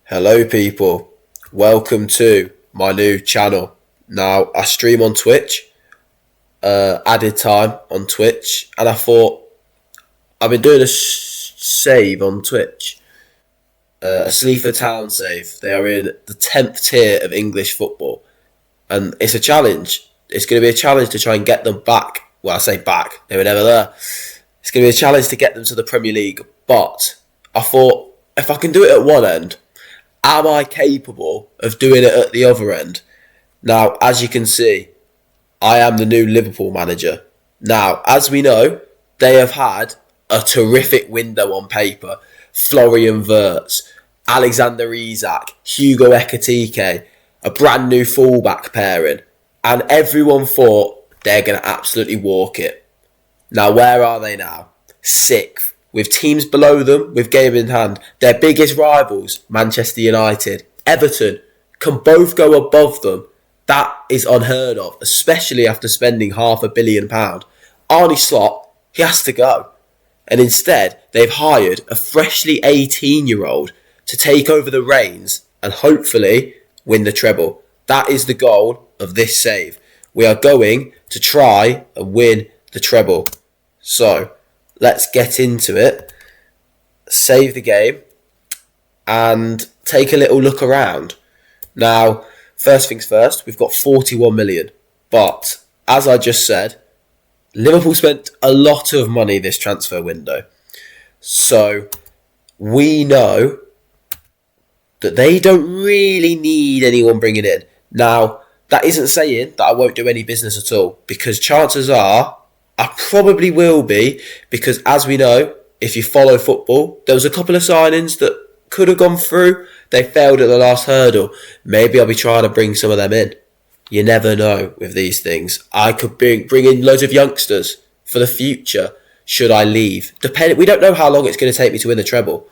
Hello people, welcome to my new channel. Now I stream on Twitch, added time on Twitch, and I thought I've been doing a save on Twitch, a Sleaford Town save. They are in the 10th tier of English football, and it's a challenge. It's going to be a challenge to try and get them back. Well, I say back, they were never there. It's going to be a challenge to get them to the Premier League, but I thought if I can do it at one end, am I capable of doing it at the other end? Now, as you can see, I am the new Liverpool manager. Now, as we know, they have had a terrific window on paper. Florian Wirtz, Alexander Isak, Hugo Ekitike, a brand new fullback pairing. And everyone thought they're going to absolutely walk it. Now, where are they now? Sixth. With teams below them, with game in hand. Their biggest rivals, Manchester United, Everton, can both go above them. That is unheard of, especially after spending £500 million. Arne Slot, he has to go. And instead, they've hired a freshly 18-year-old to take over the reins and hopefully win the treble. That is the goal of this save. We are going to try and win the treble. So, let's get into it, save the game, and take a little look around. Now, first things first, we've got 41 million. But, as I just said, Liverpool spent a lot of money this transfer window. So, we know that they don't really need anyone bringing in. Now, that isn't saying that I won't do any business at all, because chances are I probably will be, because as we know, if you follow football, there was a couple of signings that could have gone through. They failed at the last hurdle. Maybe I'll be trying to bring some of them in. You never know with these things. I could bring in loads of youngsters for the future should I leave. We don't know how long it's going to take me to win the treble.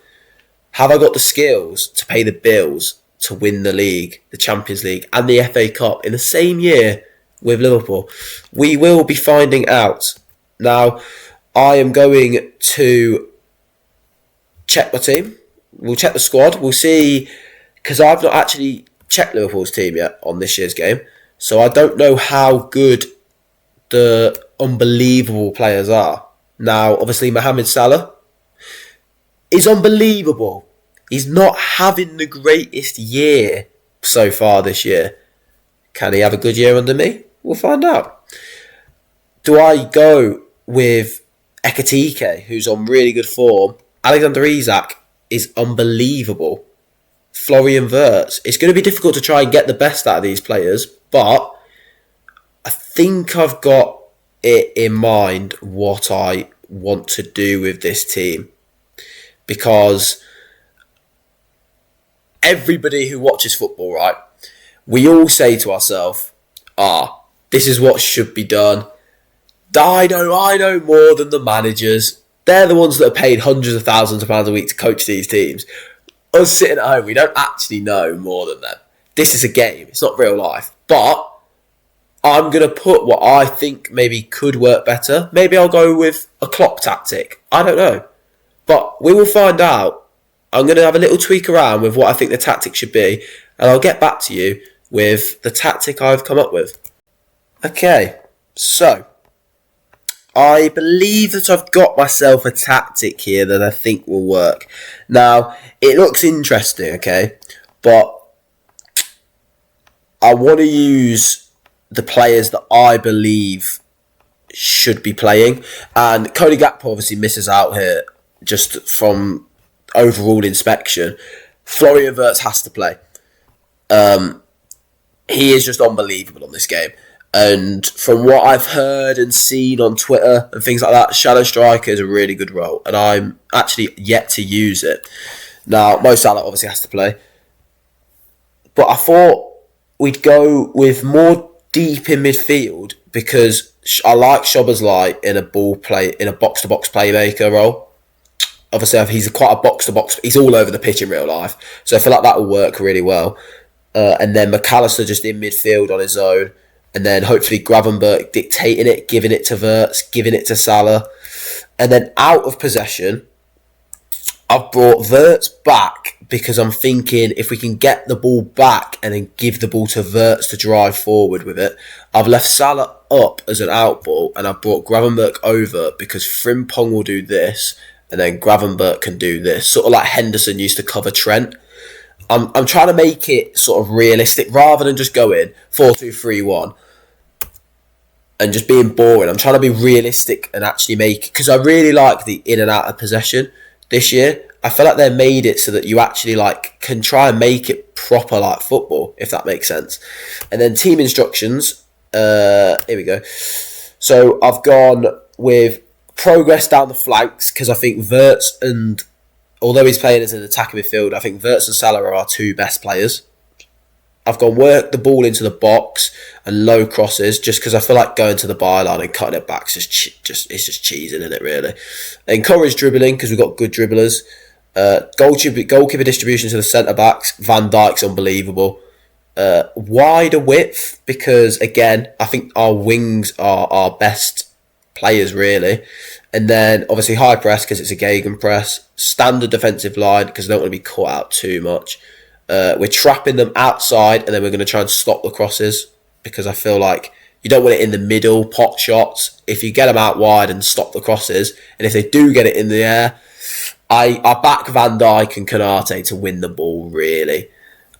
Have I got the skills to pay the bills to win the league, the Champions League and the FA Cup in the same year with Liverpool? We will be finding out. Now, I am going to check my team. We'll check the squad. We'll see, because I've not actually checked Liverpool's team yet on this year's game. So I don't know how good the unbelievable players are. Now, obviously, Mohamed Salah is unbelievable. He's not having the greatest year so far this year. Can he have a good year under me? We'll find out. Do I go with Ekitike, who's on really good form? Alexander Isak is unbelievable. Florian Wirtz. It's going to be difficult to try and get the best out of these players, but I think I've got it in mind what I want to do with this team. Because everybody who watches football, right, we all say to ourselves, this is what should be done. I know more than the managers. They're the ones that are paid hundreds of thousands of pounds a week to coach these teams. Us sitting at home, we don't actually know more than them. This is a game. It's not real life. But I'm going to put what I think maybe could work better. Maybe I'll go with a Klopp tactic. I don't know. But we will find out. I'm going to have a little tweak around with what I think the tactic should be. And I'll get back to you with the tactic I've come up with. Okay, so I believe that I've got myself a tactic here that I think will work. Now, it looks interesting, okay, but I want to use the players that I believe should be playing. And Cody Gakpo obviously misses out here just from overall inspection. Florian Wirtz has to play. He is just unbelievable on this game. And from what I've heard and seen on Twitter and things like that, Shadow Striker is a really good role. And I'm actually yet to use it. Now, Mo Salah obviously has to play. But I thought we'd go with more deep in midfield because I like Szoboszlai in a box-to-box playmaker role. Obviously, he's quite a box-to-box. He's all over the pitch in real life. So I feel like that will work really well. And then McAllister just in midfield on his own. And then hopefully Gravenberch dictating it, giving it to Wirtz, giving it to Salah. And then out of possession, I've brought Wirtz back because I'm thinking if we can get the ball back and then give the ball to Wirtz to drive forward with it. I've left Salah up as an outball and I've brought Gravenberch over because Frimpong will do this and then Gravenberch can do this. Sort of like Henderson used to cover Trent. I'm trying to make it sort of realistic rather than just going 4-2-3-1 and just being boring. I'm trying to be realistic and actually make it, because I really like the in and out of possession this year. I feel like they made it so that you actually like can try and make it proper like football, if that makes sense. And then team instructions. Here we go. So I've gone with progress down the flanks because I think Wirtz and, although he's playing as an attacking midfield, I think Wirtz and Salah are our two best players. I've gone work the ball into the box and low crosses just because I feel like going to the byline and cutting it back is just cheesing, isn't it, really? Encourage dribbling because we've got good dribblers. Goalkeeper distribution to the centre-backs. Van Dijk's unbelievable. Wider width because, again, I think our wings are our best players, really. And then, obviously, high press because it's a gegenpress. Standard defensive line because I don't want to be caught out too much. We're trapping them outside and then we're going to try and stop the crosses because I feel like you don't want it in the middle, pot shots. If you get them out wide and stop the crosses, and if they do get it in the air, I back Van Dijk and Konate to win the ball, really.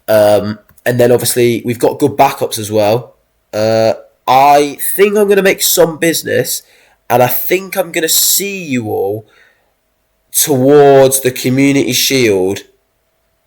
And then obviously we've got good backups as well. I think I'm going to make some business and I think I'm going to see you all towards the Community Shield,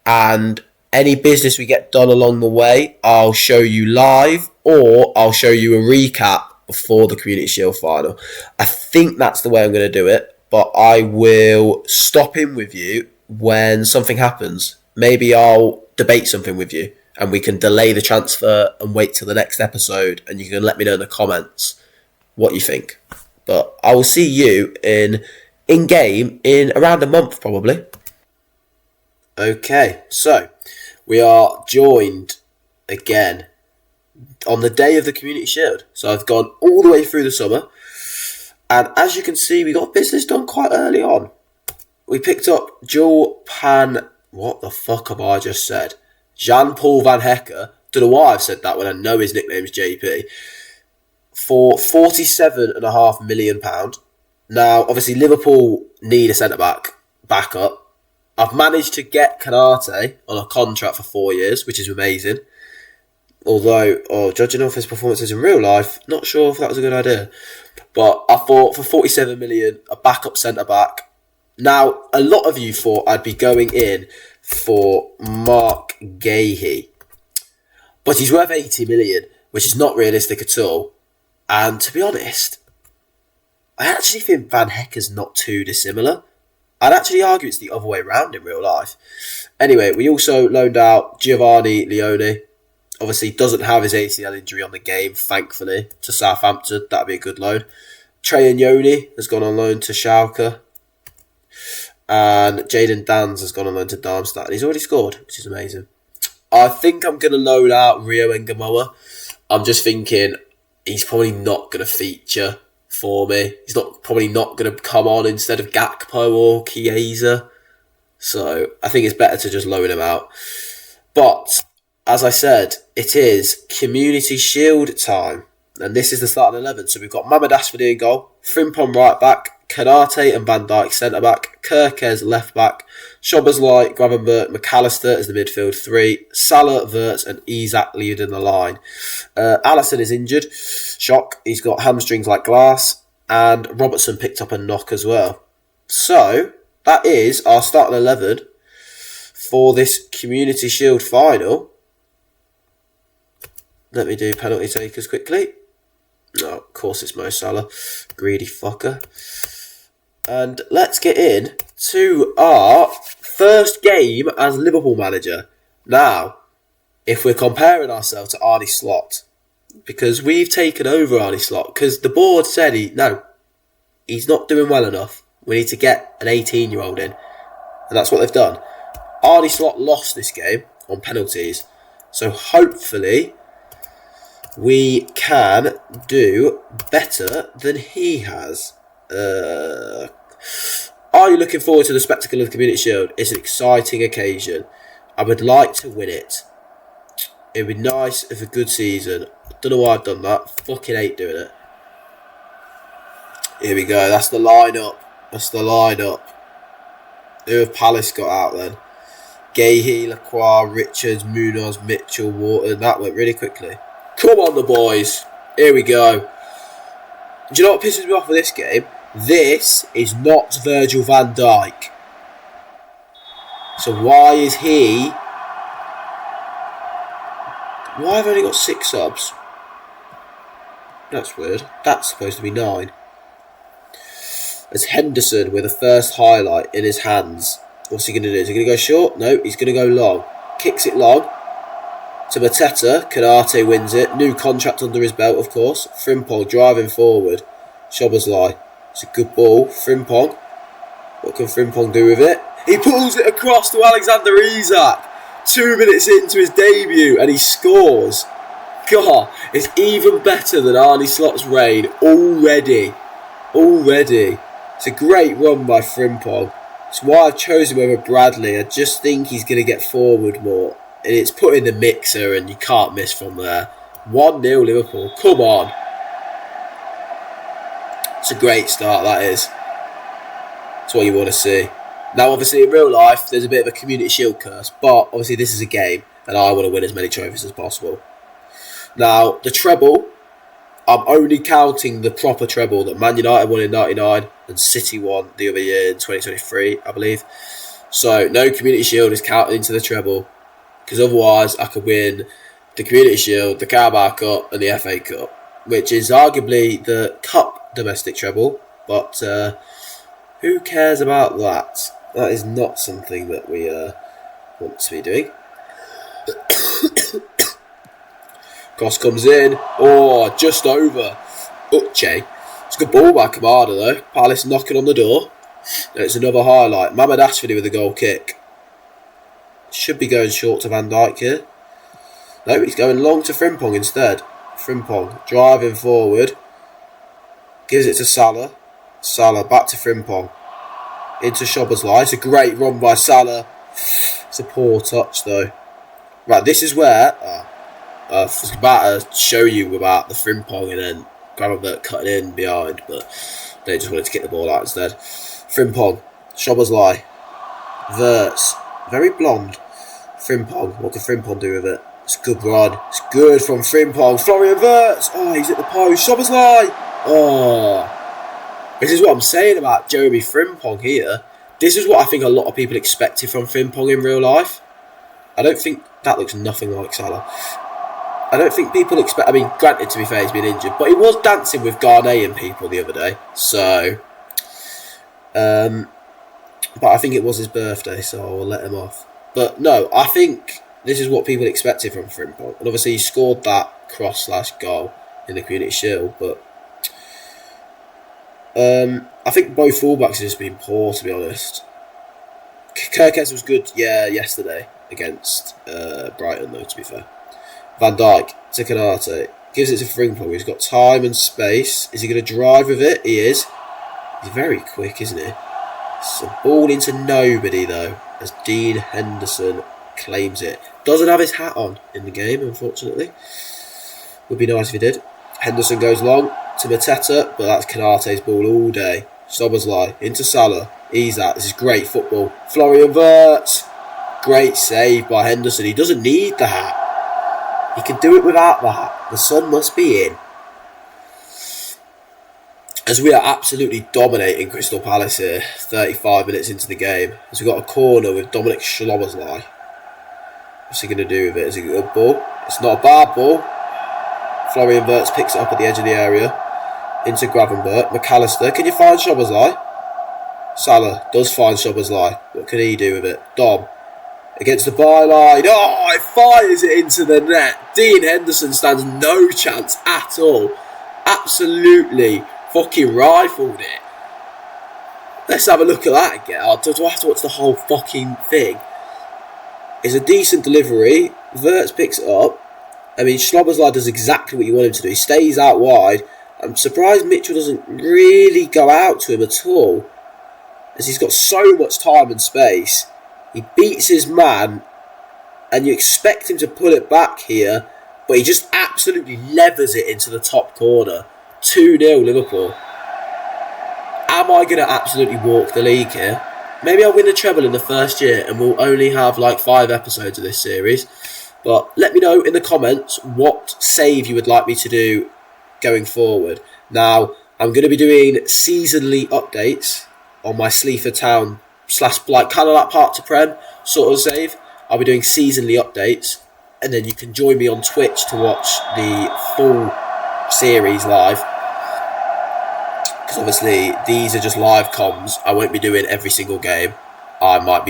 and any business we get done along the way, I'll show you live or I'll show you a recap before the Community Shield final. I think that's the way I'm going to do it, but I will stop in with you when something happens. Maybe I'll debate something with you and we can delay the transfer and wait till the next episode and you can let me know in the comments what you think. But I will see you in-game in around a month probably. Okay, so we are joined again on the day of the Community Shield. So I've gone all the way through the summer. And as you can see, we got business done quite early on. We picked up what the fuck have I just said? Jan-Paul Van Hecke. Don't know why I've said that when I know his nickname's JP. For £47.5 million. Now, obviously, Liverpool need a centre-back backup. I've managed to get Konate on a contract for 4 years, which is amazing. Although, judging off his performances in real life, not sure if that was a good idea. But I thought for 47 million, a backup centre-back. Now, a lot of you thought I'd be going in for Mark Gahey. But he's worth 80 million, which is not realistic at all. And to be honest, I actually think Van Hecke's not too dissimilar. I'd actually argue it's the other way around in real life. Anyway, we also loaned out Giovanni Leone. Obviously, doesn't have his ACL injury on the game, thankfully, to Southampton. That'd be a good loan. Trey Nyoni has gone on loan to Schalke. And Jaden Dans has gone on loan to Darmstadt. And he's already scored, which is amazing. I think I'm going to loan out Rio Ngamoa. I'm just thinking he's probably not going to feature for me. He's probably not going to come on instead of Gakpo or Chiesa. So I think it's better to just loan him out. But as I said, it is Community Shield time. And this is the starting 11. So we've got Mohamed Asfadi in goal, Frimpong right back, Konate and Van Dijk centre back, Kerkez left back, Szoboszlai, Gravenberch, McAllister as the midfield three, Salah, Wirtz and Isak leading the line. Alisson is injured. Shock. He's got hamstrings like glass. And Robertson picked up a knock as well. So that is our starting 11 for this Community Shield final. Let me do penalty takers quickly. No, of course it's Mo Salah. Greedy fucker. And let's get in to our first game as Liverpool manager. Now, if we're comparing ourselves to Arne Slot, because we've taken over Arne Slot, because the board said he's not doing well enough. We need to get an 18-year-old in. And that's what they've done. Arne Slot lost this game on penalties. So hopefully we can do better than he has. Are you looking forward to the spectacle of the Community Shield? It's an exciting occasion. I would like to win it. It would be nice if a good season. Don't know why I've done that. Fucking hate doing it. Here we go. That's the lineup. Who have Palace got out then? Gahey, Lacroix, Richards, Munoz, Mitchell, Wharton. That went really quickly. Come on, the boys. Here we go. Do you know what pisses me off with this game? This is not Virgil van Dijk. So why is he... Why have I only got 6 subs? That's weird. That's supposed to be 9. It's Henderson with a first highlight in his hands. What's he going to do? Is he going to go short? No, he's going to go long. Kicks it long to Mateta. Canate wins it. New contract under his belt, of course. Frimpong driving forward. Szoboszlai. It's a good ball. Frimpong. What can Frimpong do with it? He pulls it across to Alexander Isak. 2 minutes into his debut and he scores. God, it's even better than Arne Slot's reign already. It's a great run by Frimpong. It's why I've chosen him over Bradley. I just think he's going to get forward more. And it's put in the mixer and you can't miss from there. 1-0 Liverpool. Come on. It's a great start, that is. That's what you want to see. Now, obviously, in real life, there's a bit of a Community Shield curse. But, obviously, this is a game. And I want to win as many trophies as possible. Now, the treble... I'm only counting the proper treble that Man United won in 99 and City won the other year in 2023, I believe. So no Community Shield is counted into the treble because otherwise I could win the Community Shield, the Carabao Cup and the FA Cup, which is arguably the Cup domestic treble, but who cares about that? That is not something that we want to be doing. Cross comes in. Oh, just over. Uche. It's a good ball by Kamada though. Palace knocking on the door. And it's another highlight. Mohamed Ashford with a goal kick. Should be going short to Van Dijk here. No, he's going long to Frimpong instead. Frimpong driving forward. Gives it to Salah. Salah back to Frimpong. Into Szoboszlai. It's a great run by Salah. It's a poor touch though. Right, this is where... I was about to show you about the Frimpong and then Gravenberch cutting in behind, but they just wanted to get the ball out instead. Frimpong, Szoboszlai, Wirtz, very blonde. Frimpong, what can Frimpong do with it? It's a good run. It's good from Frimpong. Florian Wirtz. Oh, he's at the post. Szoboszlai. Oh, this is what I'm saying about Jeremy Frimpong here. This is what I think a lot of people expected from Frimpong in real life. I don't think that looks nothing like Salah. I don't think people expect... I mean, granted, to be fair, he's been injured, but he was dancing with Ghanaian people the other day. So, but I think it was his birthday, so I'll let him off. But no, I think this is what people expected from Frimpong. And obviously, he scored that cross/goal in the Community Shield, but I think both fullbacks have just been poor, to be honest. Kirkes was good, yeah, yesterday against Brighton, though, to be fair. Van Dijk to Canate. Gives it to Frimpong. He's got time and space. Is he going to drive with it? He is. He's very quick, isn't he? It's a ball into nobody, though, as Dean Henderson claims it. Doesn't have his hat on in the game, unfortunately. Would be nice if he did. Henderson goes long to Mateta, but that's Canate's ball all day. Szoboszlai into Salah. Isak. This is great football. Florian Wirtz. Great save by Henderson. He doesn't need the hat. He can do it without that. The sun must be in. As we are absolutely dominating Crystal Palace here, 35 minutes into the game. As we've got a corner with Dominic Szoboszlai. What's he going to do with it? Is it a good ball? It's not a bad ball. Florian Wirtz picks it up at the edge of the area. Into Gravenberch. McAllister. Can you find Szoboszlai? Salah does find Szoboszlai. What can he do with it? Dom. Against the byline. Oh, it fires it into the net. Dean Henderson stands no chance at all. Absolutely fucking rifled it. Let's have a look at that again. Do I have to watch the whole fucking thing? It's a decent delivery. Wirtz picks it up. I mean, Szoboszlai does exactly what you want him to do. He stays out wide. I'm surprised Mitchell doesn't really go out to him at all. as he's got so much time and space. He beats his man, and you expect him to pull it back here, but he just absolutely levers it into the top corner. 2-0 Liverpool. Am I going to absolutely walk the league here? Maybe I'll win the treble in the first year and we'll only have like 5 episodes of this series. But let me know in the comments what save you would like me to do going forward. Now, I'm going to be doing seasonally updates on my Sleaford Town / like kind of like Park to Prem sort of save. I'll be doing seasonally updates, and then you can join me on Twitch to watch the full series live. Because obviously these are just live comms. I won't be doing every single game. I might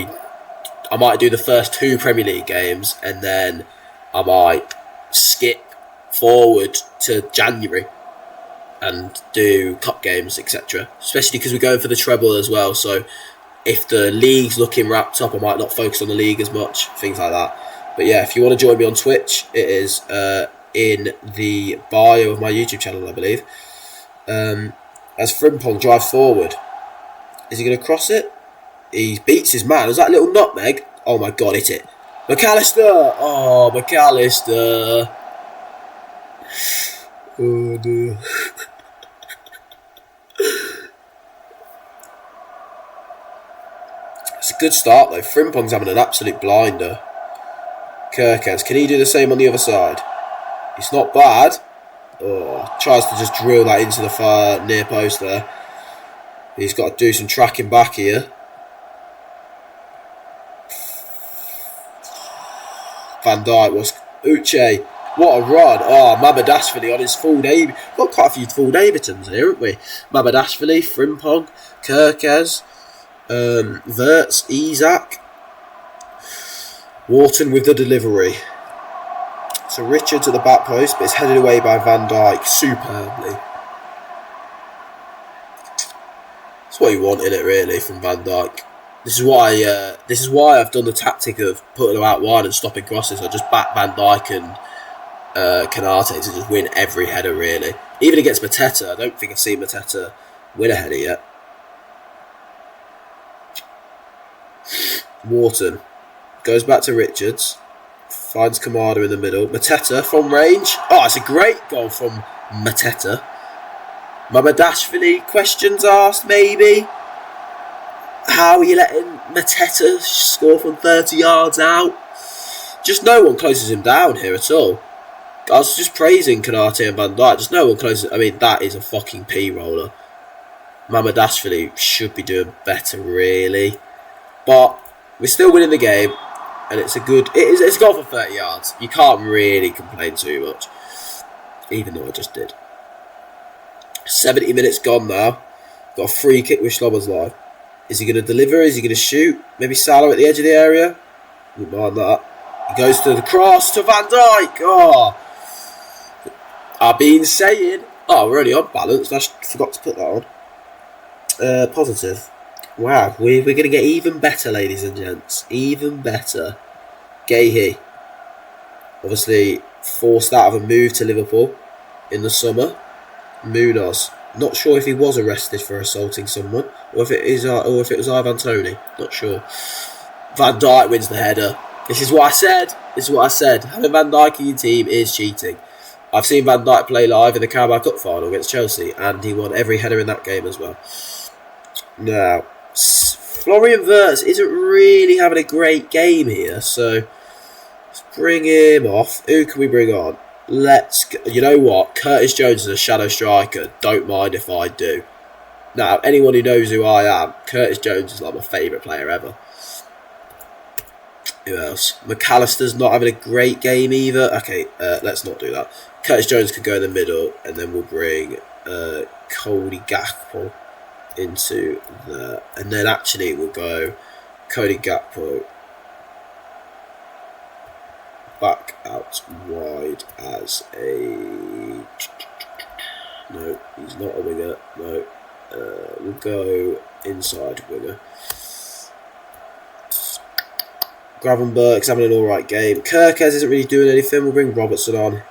do the first 2 Premier League games, and then I might skip forward to January and do cup games, etc. Especially because we're going for the treble as well. So if the league's looking wrapped up, I might not focus on the league as much, things like that. But yeah, if you want to join me on Twitch, it is in the bio of my YouTube channel, I believe. As Frimpong drives forward, is he going to cross it? He beats his man. Is that a little nutmeg? Oh my god, hit it. McAllister! Oh, McAllister. Oh dear. It's a good start though. Frimpong's having an absolute blinder. Kirkans, can he do the same on the other side? It's not bad. Oh, tries to just drill that into the far near post there. He's got to do some tracking back here. Van Dijk was Uche. What a run. Oh, Mamadashvili on his full debut. Got quite a few full debutantes here, haven't we? Mamadashvili, Frimpong, Kirkaz, Verts, Isak. Wharton with the delivery. So Richards at the back post, but it's headed away by Van Dijk superbly. That's what you want in it, really, from Van Dijk. This is why I've done the tactic of putting them out wide and stopping crosses. I just back Van Dijk and Canate to just win every header, really. Even against Mateta, I don't think I've seen Mateta win a header yet. Wharton goes back to Richards. Finds Kamada in the middle. Mateta from range. Oh, it's a great goal from Mateta. Mamadashvili, questions asked, maybe. How are you letting Mateta score from 30 yards out? Just no one closes him down here at all. I was just praising Kanate and Van Dijk. Just no one closes. I mean, that is a fucking P-roller. Mamadashvili should be doing better, really. But we're still winning the game. And it's a good... It's a goal for 30 yards. You can't really complain too much. Even though I just did. 70 minutes gone now. Got a free kick with Sloboslai. Is he going to deliver? Is he going to shoot? Maybe Salah at the edge of the area? Wouldn't mind that. He goes to the cross to Van Dijk. Oh, I've been saying... Oh, we're only on balance. I forgot to put that on. Positive. Wow, we're going to get even better, ladies and gents. Even better. Gahey. Obviously, forced out of a move to Liverpool in the summer. Munoz. Not sure if he was arrested for assaulting someone, or if it was Ivan Toney. Not sure. Van Dijk wins the header. This is what I said. Having Van Dijk in your team is cheating. I've seen Van Dijk play live in the Carabao Cup final against Chelsea, and he won every header in that game as well. Now, Florian Wirtz isn't really having a great game here, so let's bring him off. Who can we bring on? Let's go. You know what? Curtis Jones is a shadow striker. Don't mind if I do. Now, anyone who knows who I am, Curtis Jones is like my favourite player ever. Who else? McAllister's not having a great game either. Okay, let's not do that. Curtis Jones could go in the middle, and then we'll bring Cody Gakpo into there. And then actually we'll go Cody Gakpo back out wide as a... No, he's not a winger. No, we'll go inside winger. Gravenberg's having an alright game. Kirkez isn't really doing anything. We'll bring Robertson on.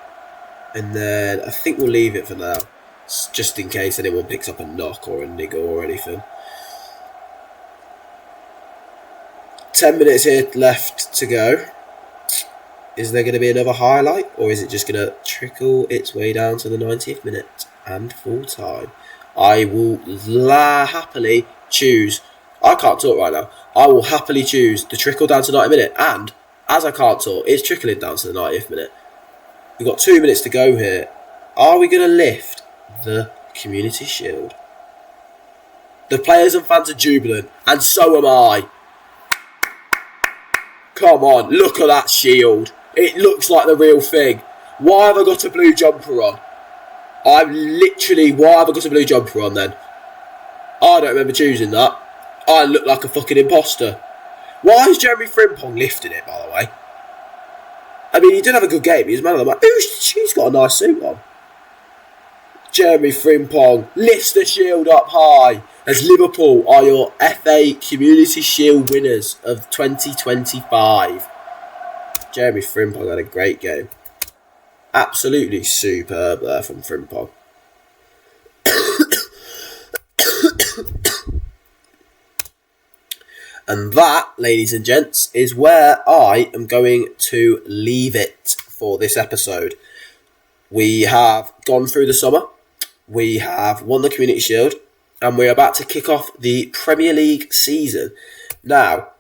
And then I think we'll leave it for now. Just in case anyone picks up a knock or a niggle or anything. 10 minutes here left to go. Is there going to be another highlight, or is it just going to trickle its way down to the 90th minute and full time? I will happily choose. I can't talk right now. I will happily choose the trickle down to 90 minute, and as I can't talk, it's trickling down to the 90th minute. We've got 2 minutes to go here. Are we going to lift the Community Shield? The players and fans are jubilant, and so am I. Come on, look at that shield. It looks like the real thing. Why have I got a blue jumper on? Why have I got a blue jumper on then? I don't remember choosing that. I look like a fucking imposter. Why is Jeremy Frimpong lifting it, by the way? I mean, he did have a good game. He was man of the match. He's got a nice suit on. Jeremy Frimpong lifts the shield up high as Liverpool are your FA Community Shield winners of 2025. Jeremy Frimpong had a great game. Absolutely superb there from Frimpong. And that, ladies and gents, is where I am going to leave it for this episode. We have gone through the summer. We have won the Community Shield. And we're about to kick off the Premier League season. Now,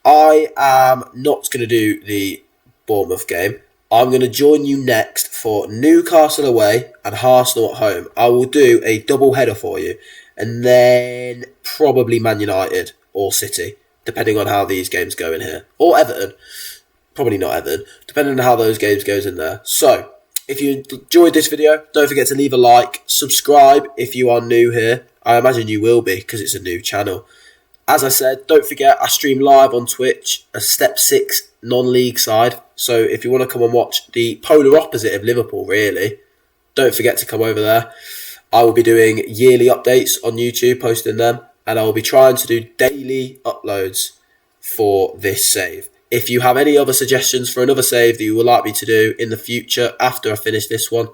I am not going to do the Bournemouth game. I'm going to join you next for Newcastle away and Arsenal at home. I will do a double header for you. And then probably Man United or City, depending on how these games go in here. Or Everton. Probably not Everton, depending on how those games goes in there. So, if you enjoyed this video, don't forget to leave a like. Subscribe if you are new here. I imagine you will be because it's a new channel. As I said, don't forget I stream live on Twitch, a Step 6 non-league side. So if you want to come and watch the polar opposite of Liverpool, really, don't forget to come over there. I will be doing yearly updates on YouTube, posting them. And I will be trying to do daily uploads for this save. If you have any other suggestions for another save that you would like me to do in the future after I finish this one,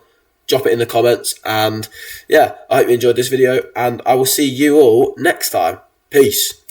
drop it in the comments. And yeah, I hope you enjoyed this video, and I will see you all next time. Peace.